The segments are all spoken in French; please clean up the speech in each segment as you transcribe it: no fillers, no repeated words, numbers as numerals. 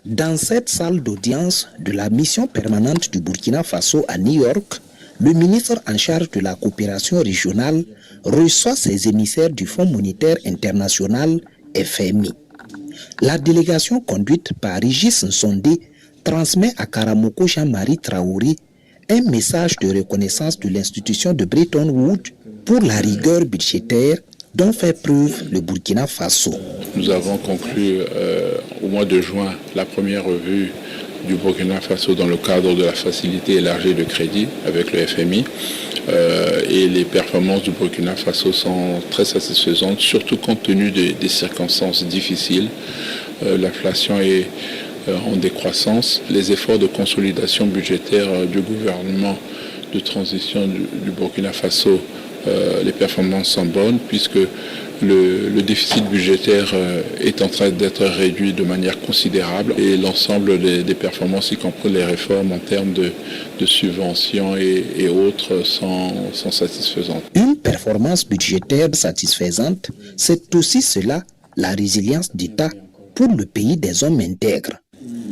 Dans cette salle d'audience de la mission permanente du Burkina Faso à New York, le ministre en charge de la coopération régionale reçoit ses émissaires du Fonds monétaire international FMI. La délégation conduite par Régis Nsondé transmet à Karamoko Jean-Marie Traoré un message de reconnaissance de l'institution de Bretton Woods pour la rigueur budgétaire dont fait preuve le Burkina Faso. Nous avons conclu au mois de juin la première revue du Burkina Faso dans le cadre de la facilité élargie de crédit avec le FMI. Et les performances du Burkina Faso sont très satisfaisantes, surtout compte tenu des circonstances difficiles. L'inflation est en décroissance. Les efforts de consolidation budgétaire du gouvernement de transition du Burkina Faso, les performances sont bonnes puisque le déficit budgétaire est en train d'être réduit de manière considérable et l'ensemble des performances, y compris les réformes en termes de subventions et autres, sont satisfaisantes. Une performance budgétaire satisfaisante, c'est aussi cela, la résilience d'État pour le pays des hommes intègres.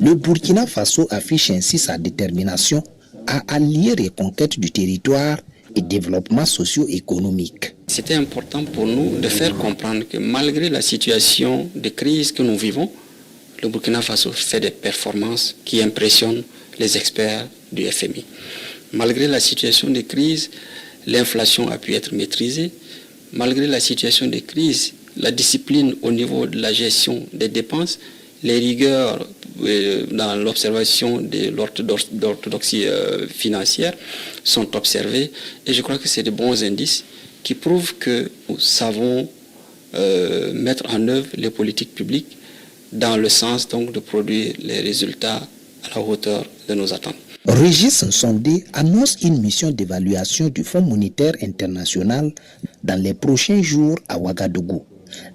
Le Burkina Faso affiche ainsi sa détermination à allier reconquête du territoire et développement socio-économique. C'était important pour nous de faire comprendre que malgré la situation de crise que nous vivons, le Burkina Faso fait des performances qui impressionnent les experts du FMI. Malgré la situation de crise, l'inflation a pu être maîtrisée. Malgré la situation de crise, la discipline au niveau de la gestion des dépenses, les rigueurs dans l'observation de l'orthodoxie financière sont observées et je crois que c'est de bons indices qui prouvent que nous savons mettre en œuvre les politiques publiques dans le sens donc de produire les résultats à la hauteur de nos attentes. Régis Nsondé annonce une mission d'évaluation du Fonds monétaire international dans les prochains jours à Ouagadougou.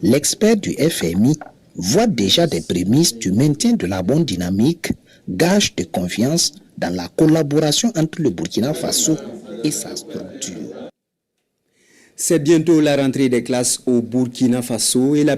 L'expert du FMI voit déjà des prémices du maintien de la bonne dynamique, gage de confiance dans la collaboration entre le Burkina Faso et sa structure. C'est bientôt la rentrée des classes au Burkina Faso et la